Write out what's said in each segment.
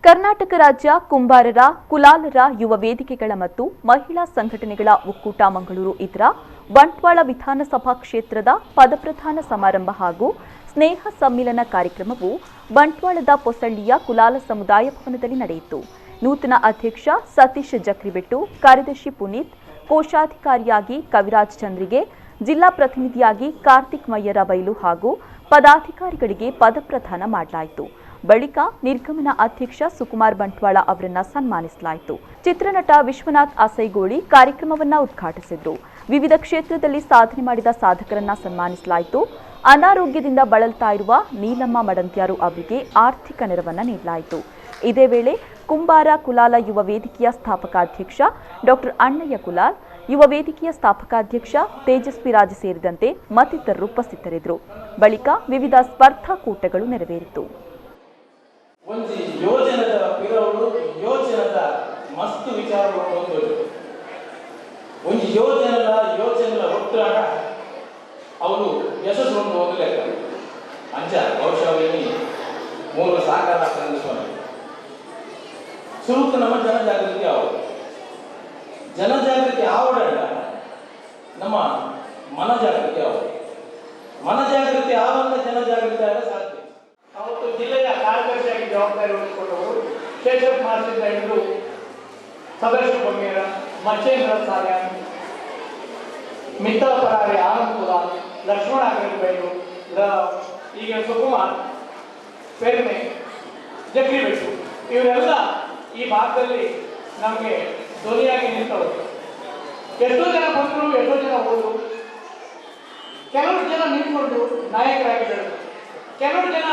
ಕರ್ನಾಟಕ ರಾಜ್ಯ ಕುಂಬಾರರ ಕುಲಾಲರ ಯುವ ವೇದಿಕೆಗಳ ಮತ್ತು ಮಹಿಳಾ ಸಂಘಟನೆಗಳ ಒಕ್ಕೂಟ ಮಂಗಳೂರು ಇದರ ಬಂಟ್ವಾಳ ವಿಧಾನಸಭಾ ಕ್ಷೇತ್ರದ ಪದಪ್ರಧಾನ ಸಮಾರಂಭ ಹಾಗೂ ಸ್ನೇಹ ಸಮ್ಮಿಲನ ಕಾರ್ಯಕ್ರಮವು ಬಂಟ್ವಾಳದ ಪೊಸಳ್ಳಿಯ ಕುಲಾಲ ಸಮುದಾಯ ಭವನದಲ್ಲಿ ನಡೆಯಿತು. ನೂತನ ಅಧ್ಯಕ್ಷ ಸತೀಶ್ ಜಕ್ರಿಬೆಟ್ಟು, ಕಾರ್ಯದರ್ಶಿ ಪುನೀತ್, ಕೋಶಾಧಿಕಾರಿಯಾಗಿ ಕವಿರಾಜ್ ಚಂದ್ರಿಗೆ, ಜಿಲ್ಲಾ ಪ್ರತಿನಿಧಿಯಾಗಿ ಕಾರ್ತಿಕ್ ಮಯ್ಯರ ಬೈಲು ಹಾಗೂ ಪದಾಧಿಕಾರಿಗಳಿಗೆ ಪದಪ್ರದಾನ ಮಾಡಲಾಯಿತು. ಬಳಿಕ ನಿರ್ಗಮನ ಅಧ್ಯಕ್ಷ ಸುಕುಮಾರ್ ಬಂಟ್ವಾಳ ಅವರನ್ನು ಸನ್ಮಾನಿಸಲಾಯಿತು. ಚಿತ್ರನಟ ವಿಶ್ವನಾಥ್ ಆಸೈಗೋಳಿ ಕಾರ್ಯಕ್ರಮವನ್ನು ಉದ್ಘಾಟಿಸಿದರು. ವಿವಿಧ ಕ್ಷೇತ್ರದಲ್ಲಿ ಸಾಧನೆ ಮಾಡಿದ ಸಾಧಕರನ್ನ ಸನ್ಮಾನಿಸಲಾಯಿತು. ಅನಾರೋಗ್ಯದಿಂದ ಬಳಲ್ತಾ ಇರುವ ನೀಲಮ್ಮ ಮಡಂತ್ಯಾರು ಅವರಿಗೆ ಆರ್ಥಿಕ ನೆರವನ್ನು ನೀಡಲಾಯಿತು. ಇದೇ ವೇಳೆ ಕುಂಬಾರ ಕುಲಾಲ ಯುವ ವೇದಿಕೆಯ ಸ್ಥಾಪಕಾಧ್ಯಕ್ಷ ಡಾಕ್ಟರ್ ಅಣ್ಣಯ್ಯ ಕುಲಾಲ್, ಯುವ ವೇದಿಕೆಯ ಸ್ಥಾಪಕಾಧ್ಯಕ್ಷ ತೇಜಸ್ವಿ ರಾಜ್ ಸೇರಿದಂತೆ ಮತ್ತಿತರರು ಉಪಸ್ಥಿತರಿದ್ದರು. ಬಳಿಕ ವಿವಿಧ ಸ್ಪರ್ಧಾಕೂಟಗಳು ನೆರವೇರಿತು. ಒಂದು ಯೋಜನದ ಪಿರವಳು ಯೋಜನದ ಮಸ್ತ್ ವಿಚಾರಗಳು ಒಂದು ಯೋಜನೆಗಳ ಒಟ್ಟಾಗ ಅವರು ಯಶಸ್ಸು ಒಂದು ಲೆಕ್ಕ ಅಂಚ ಬಹುಶಃ ಮೂರು ಸಾಕಾರ ಸುರುಕು ನಮ್ಮ ಜನಜಾಗೃತಿ ಜನಜಾಗೃತಿ ಆವಡಲ್ಲ ನಮ್ಮ ಮನಜಾಗೃತಿ ಮನಜಾಗೃತಿ ಆವಲ್ಲ ಜನಜಾಗೃತಿ ಆಗ ಸಾಧ್ಯ. ಅವತ್ತು ಜಿಲ್ಲೆಯ ಕಾರ್ಯದರ್ಶಿಯಾಗಿ ಜವಾಬ್ದಾರಿ ವಹಿಸಿಕೊಂಡವರು ಶೇಷಪ್ ಮಾರ್ಸಿದ ಹಿಡಿದು ಸದಸ್ಯ ಬಗೆರ ಮಚ್ಚೇಂದ್ರ ಸಾರ್ಯ, ಮಿತ್ರ ಪರಾರಿ ಆನಂದಪುರ, ಲಕ್ಷ್ಮಣ ಅಗ್ರಬೈಲು, ಈಗ ಸುಕುಮಾರ್ ಪೆರ್ಮೆ, ಜಕ್ರಿಬೆಟ್ಟು ಇವರೆಲ್ಲ ಈ ಭಾಗದಲ್ಲಿ ನಮಗೆ ಧ್ವನಿಯಾಗಿ ನಿಂತವರು. ಎಷ್ಟೋ ಜನ ಬಂದರು, ಎಷ್ಟೋ ಜನ ಹೋದರು. ಕೆಲವರು ಜನ ನಿಂತ್ಕೊಂಡು ನಾಯಕರಾಗಿದ್ದರು. ಕೆಲವರು ಜನ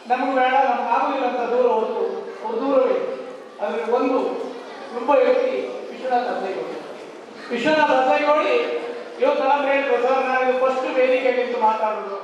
ನಮಗೆ ಬೇಡ, ನಮ್ಗೆ ಆಗುದಿಲ್ಲ ಅಂತ ದೂರ ಹೊರತು ಅವ್ರು ದೂರವೇ. ಅದರಲ್ಲಿ ಒಂದು ಒಬ್ಬ ವ್ಯಕ್ತಿ ವಿಶ್ವನಾಥ್ ಅಸೈಗೋಳಿ ಇವತ್ತು ಹೇಳಿದ್ರು ಸರ್, ನಾನು ಫಸ್ಟ್ ವೇದಿಕೆ ನಿಂತು ಮಾತಾಡೋದು.